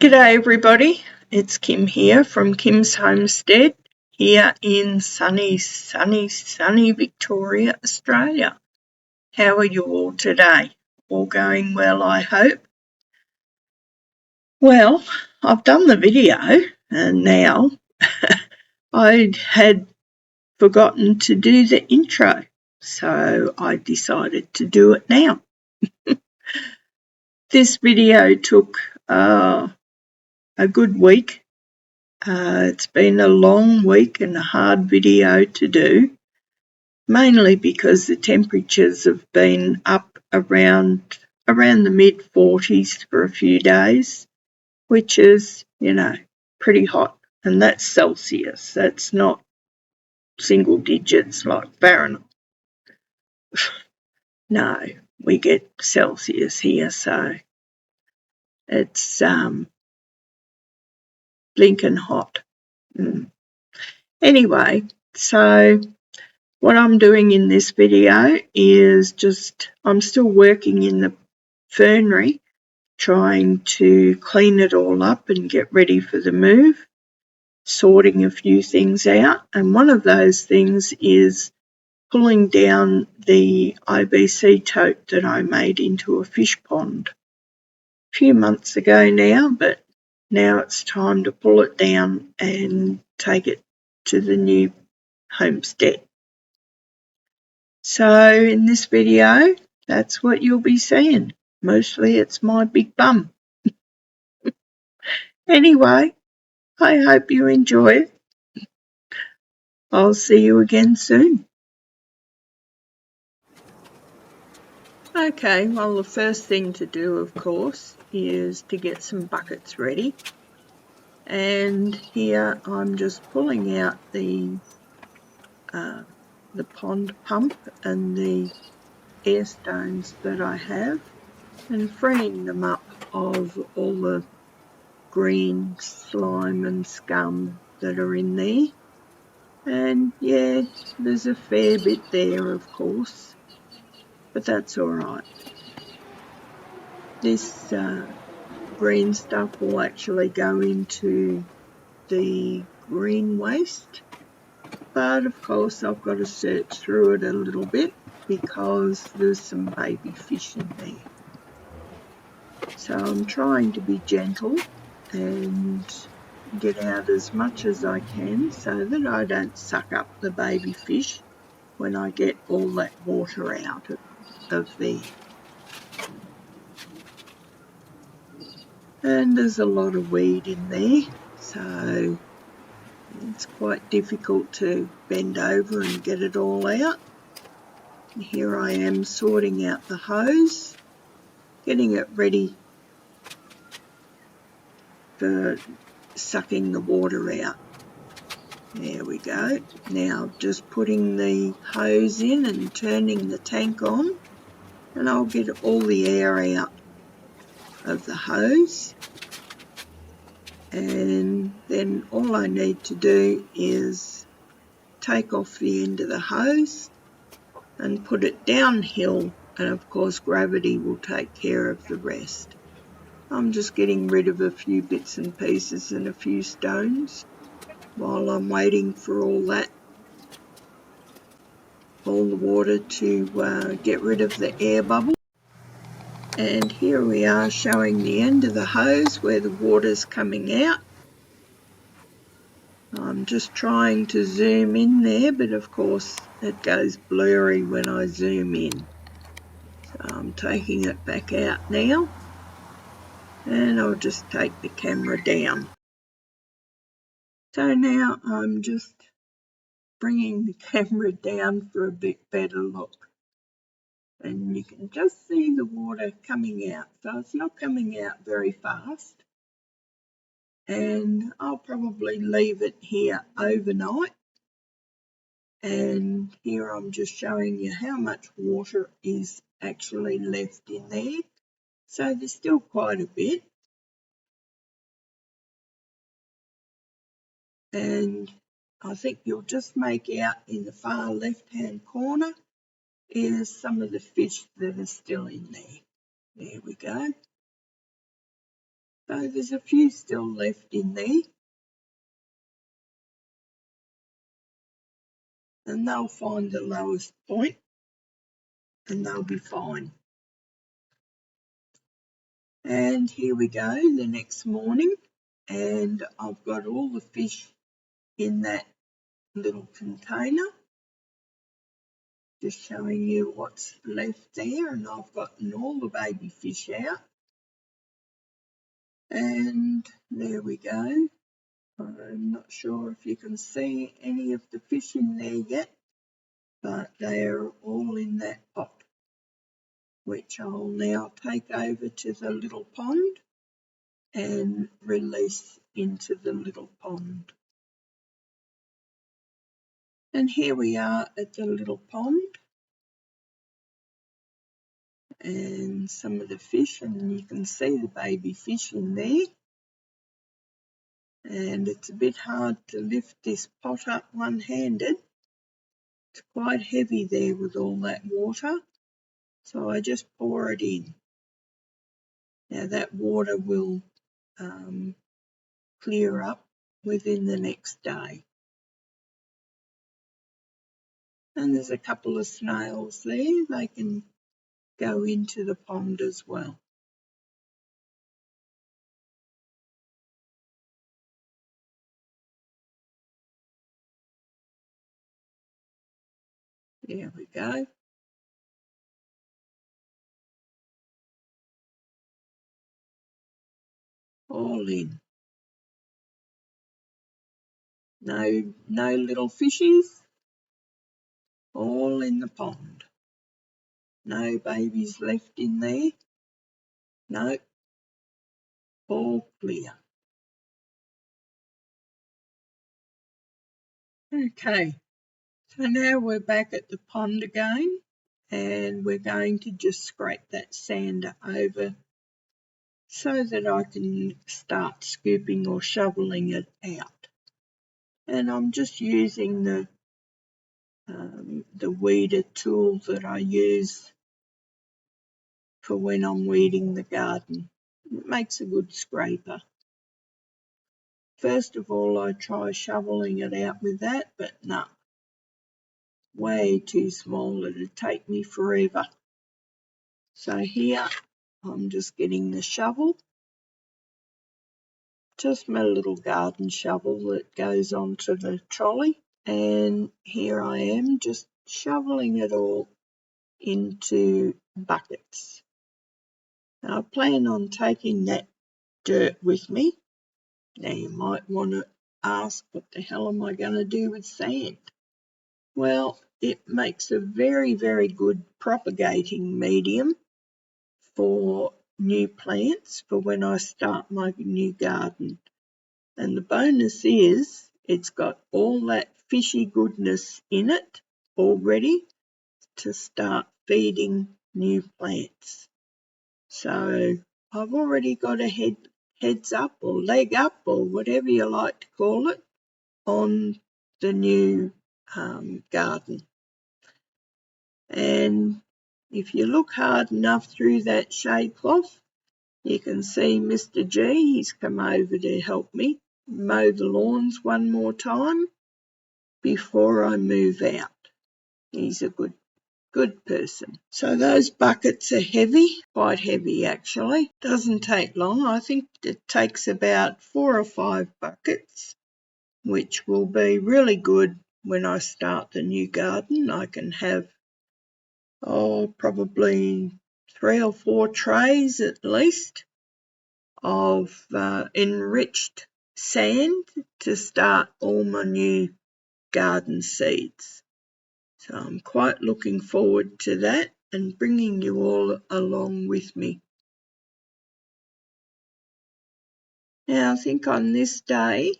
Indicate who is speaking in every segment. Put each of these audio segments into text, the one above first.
Speaker 1: G'day everybody, it's Kim here from Kyms Homestead here in sunny Victoria, Australia. How are you all today? All going well, I hope? Well, I've done the video and now I had forgotten to do the intro, so I decided to do it now. This video took a good week. It's been a long week and a hard video to do, mainly because the temperatures have been up around the mid-40s for a few days, which is, pretty hot. And that's Celsius. That's not single digits like Fahrenheit. No, we get Celsius here, so it's blinking hot. Anyway, so what I'm doing in this video is I'm still working in the fernery, trying to clean it all up and get ready for the move, sorting a few things out, and one of those things is pulling down the IBC tote that I made into a fish pond a few months ago now, but now it's time to pull it down and take it to the new homestead. So in this video, that's what you'll be seeing. Mostly it's my big bum. Anyway, I hope you enjoy it. I'll see you again soon. Okay, well the first thing to do, of course, is to get some buckets ready. And here I'm just pulling out the pond pump and the air stones that I have and freeing them up of all the green slime and scum that are in there. And yeah, there's a fair bit there, of course, but that's all right. This green stuff will actually go into the green waste, but of course I've got to search through it a little bit because there's some baby fish in there. So I'm trying to be gentle and get out as much as I can so that I don't suck up the baby fish when I get all that water out of there. And there's a lot of weed in there, so it's quite difficult to bend over and get it all out. And here I am sorting out the hose, getting it ready for sucking the water out. There we go. Now just putting the hose in and turning the tank on, and I'll get all the air out of the hose. And then all I need to do is take off the end of the hose and put it downhill, and of course gravity will take care of the rest. I'm just getting rid of a few bits and pieces and a few stones while I'm waiting for all the water to get rid of the air bubble. And here we are showing the end of the hose where the water's coming out. I'm just trying to zoom in there, but of course it goes blurry when I zoom in. So I'm taking it back out now, and I'll just take the camera down. So now I'm just bringing the camera down for a bit better look. And you can just see the water coming out. So it's not coming out very fast. And I'll probably leave it here overnight. And here I'm just showing you how much water is actually left in there. So there's still quite a bit. And I think you'll just make out in the far left-hand corner is some of the fish that are still in there. There we go. So there's a few still left in there, and they'll find the lowest point and they'll be fine. And here we go, the next morning, and I've got all the fish in that little container, just showing you what's left there, and I've gotten all the baby fish out. And there we go. I'm not sure if you can see any of the fish in there yet, but they are all in that pot, which I'll now take over to the little pond and release into the little pond. And here we are at the little pond, and some of the fish, and you can see the baby fish in there. And it's a bit hard to lift this pot up one-handed. It's quite heavy there with all that water, so I just pour it in. Now that water will clear up within the next day. And there's a couple of snails there, they can go into the pond as well. There we go. All in. No little fishies, all in the pond. No babies left in there. No, all clear. Okay, so now we're back at the pond again, and we're going to just scrape that sand over so that I can start scooping or shoveling it out. And I'm just using the weeder tool that I use for when I'm weeding the garden. It makes a good scraper. First of all, I try shoveling it out with that, but no, way too small. It'd take me forever. So here, I'm just getting the shovel, just my little garden shovel that goes onto the trolley. And here I am just shoveling it all into buckets. Now, I plan on taking that dirt with me. Now you might want to ask, what the hell am I going to do with sand? Well, it makes a very, very good propagating medium for new plants for when I start my new garden. And the bonus is it's got all that fishy goodness in it already to start feeding new plants. So I've already got a heads up or leg up or whatever you like to call it on the new garden. And if you look hard enough through that shade cloth, you can see Mr. G, he's come over to help me mow the lawns one more time before I move out. He's a good person. So those buckets are heavy, quite heavy actually. Doesn't take long. I think it takes about 4 or 5 buckets, which will be really good when I start the new garden. I can have probably 3 or 4 trays at least of enriched sand to start all my new garden seeds. So I'm quite looking forward to that and bringing you all along with me. Now I think on this day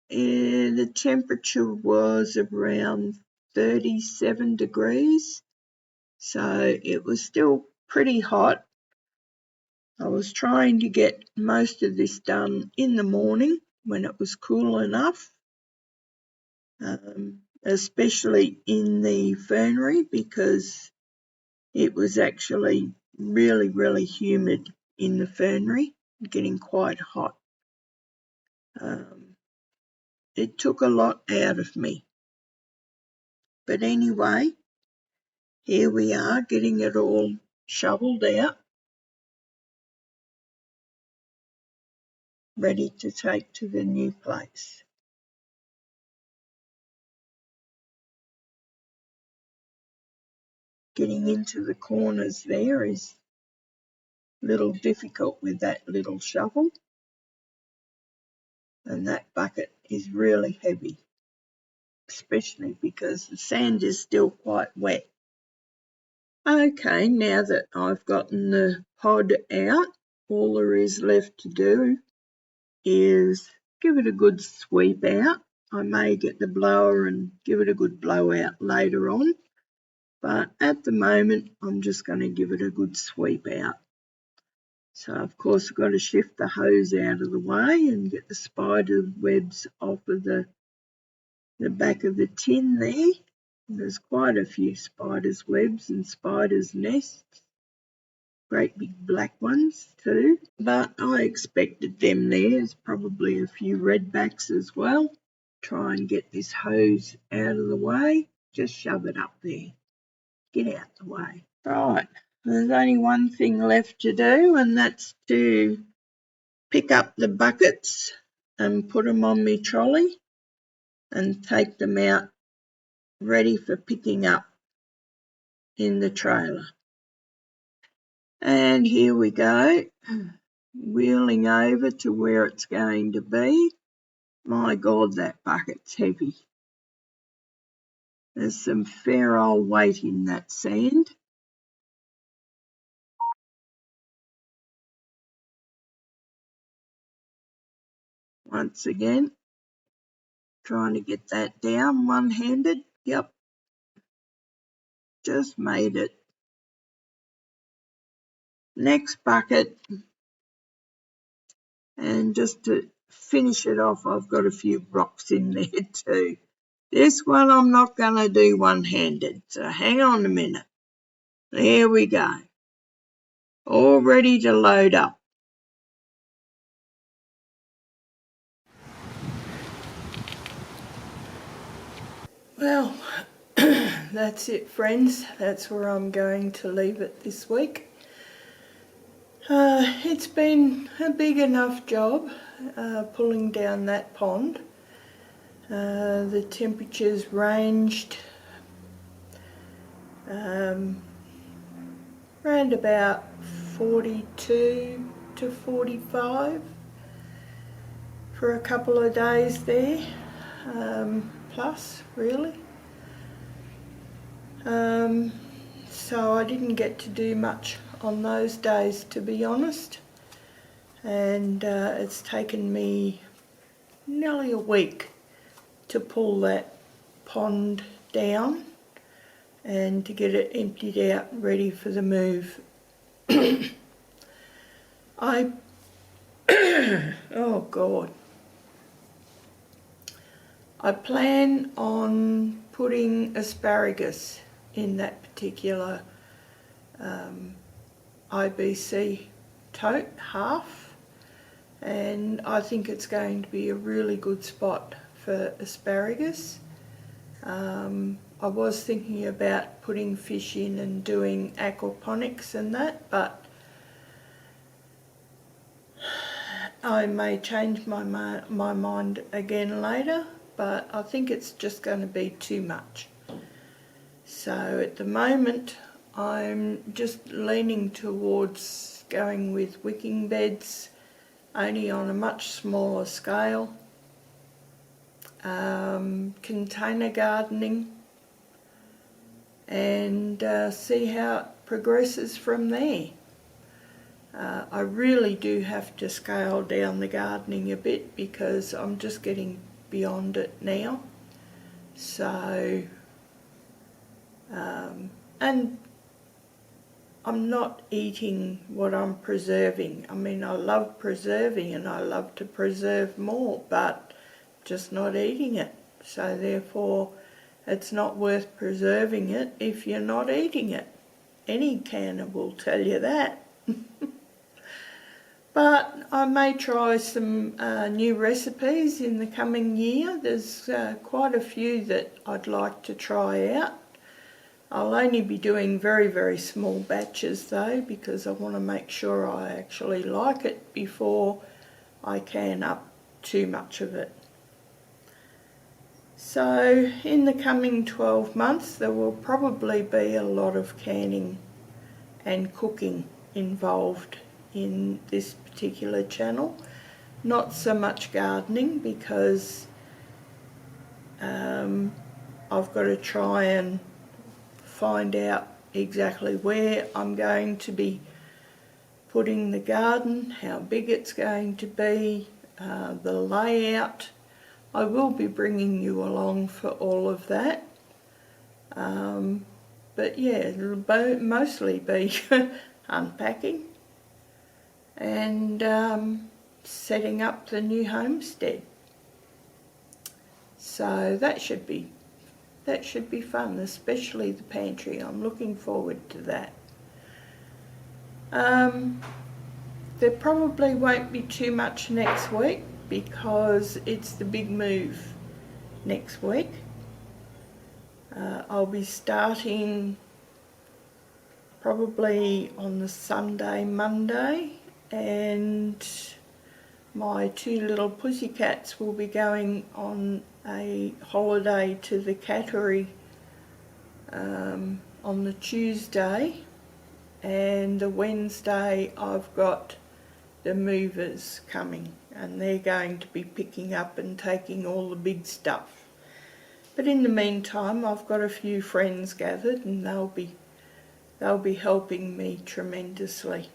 Speaker 1: the temperature was around 37 degrees, so it was still pretty hot. I was trying to get most of this done in the morning when it was cool enough, especially in the fernery because it was actually really, really humid in the fernery. getting quite hot. It took a lot out of me. But anyway, here we are getting it all shoveled out, ready to take to the new place. Getting into the corners there is a little difficult with that little shovel, and that bucket is really heavy, especially because the sand is still quite wet. Okay, now that I've gotten the pod out, all there is left to do is give it a good sweep out. I may get the blower and give it a good blowout later on, but at the moment I'm just going to give it a good sweep out. So of course I've got to shift the hose out of the way and get the spider webs off of the back of the tin there. There's quite a few spiders' webs and spiders' nests. Great big black ones too, but I expected them there. There's probably a few redbacks as well. Try and get this hose out of the way. Just shove it up there. Get out the way. Right, there's only one thing left to do, and that's to pick up the buckets and put them on my trolley and take them out ready for picking up in the trailer. And here we go, wheeling over to where it's going to be. My God, that bucket's heavy. There's some fair old weight in that sand. Once again, trying to get that down one-handed. Yep, just made it. Next bucket, and just to finish it off, I've got a few rocks in there too. This one I'm not going to do one-handed, so hang on a minute. There we go. All ready to load up. Well, that's it, friends. That's where I'm going to leave it this week. It's been a big enough job pulling down that pond. The temperatures ranged around about 42 to 45 for a couple of days there, plus really. So I didn't get to do much on those days, to be honest, and it's taken me nearly a week to pull that pond down and to get it emptied out and ready for the move. Oh God. I plan on putting asparagus in that particular IBC tote half, and I think it's going to be a really good spot for asparagus. I was thinking about putting fish in and doing aquaponics and that, but I may change my mind again later, but I think it's just going to be too much. So at the moment I'm just leaning towards going with wicking beds, only on a much smaller scale, container gardening, and see how it progresses from there. I really do have to scale down the gardening a bit because I'm just getting beyond it now. So, and I'm not eating what I'm preserving. I mean, I love preserving and I love to preserve more, but just not eating it. So therefore, it's not worth preserving it if you're not eating it. Any canner will tell you that. But I may try some new recipes in the coming year. There's quite a few that I'd like to try out. I'll only be doing very, very small batches though, because I want to make sure I actually like it before I can up too much of it. So in the coming 12 months there will probably be a lot of canning and cooking involved in this particular channel. Not so much gardening, because I've got to try and find out exactly where I'm going to be putting the garden, how big it's going to be, the layout. I will be bringing you along for all of that. But yeah, it'll mostly be unpacking and setting up the new homestead. So that should be fun, especially the pantry. I'm looking forward to that. There probably won't be too much next week because it's the big move next week. I'll be starting probably on the Sunday, Monday, and my two little pussycats will be going on a holiday to the cattery on the Tuesday, and the Wednesday I've got the movers coming, and they're going to be picking up and taking all the big stuff. But in the meantime I've got a few friends gathered and they'll be helping me tremendously.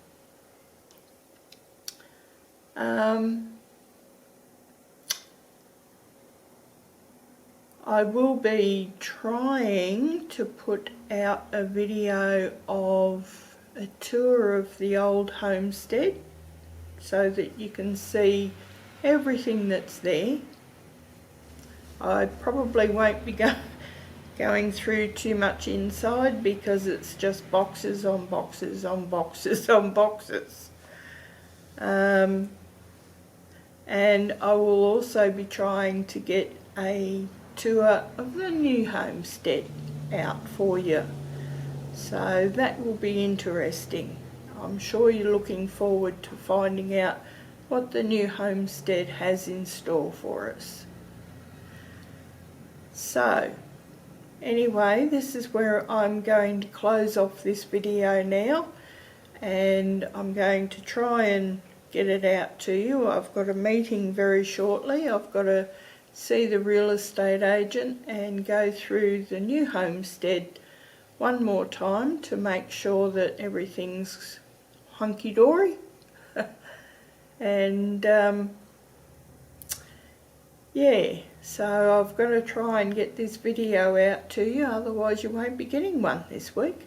Speaker 1: I will be trying to put out a video of a tour of the old homestead so that you can see everything that's there. I probably won't be going through too much inside because it's just boxes on boxes on boxes on boxes. And I will also be trying to get a tour of the new homestead out for you. So that will be interesting. I'm sure you're looking forward to finding out what the new homestead has in store for us. So anyway, this is where I'm going to close off this video now, and I'm going to try and get it out to you. I've got a meeting very shortly. I've got to see the real estate agent and go through the new homestead one more time to make sure that everything's hunky-dory. And yeah, so I've got to try and get this video out to you, otherwise you won't be getting one this week.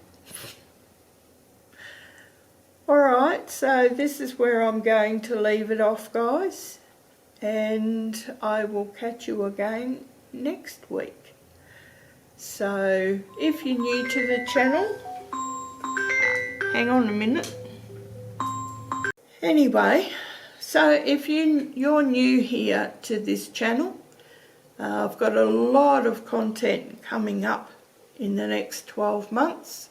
Speaker 1: Alright, so this is where I'm going to leave it off, guys, and I will catch you again next week. So if you're new to the channel, hang on a minute. Anyway, so if you're new here to this channel, I've got a lot of content coming up in the next 12 months.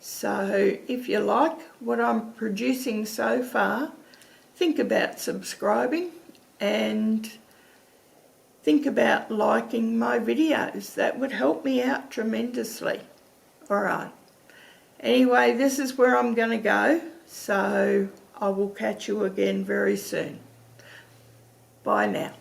Speaker 1: So if you like what I'm producing so far, think about subscribing and think about liking my videos. That would help me out tremendously. Alright. Anyway, this is where I'm going to go. So I will catch you again very soon. Bye now.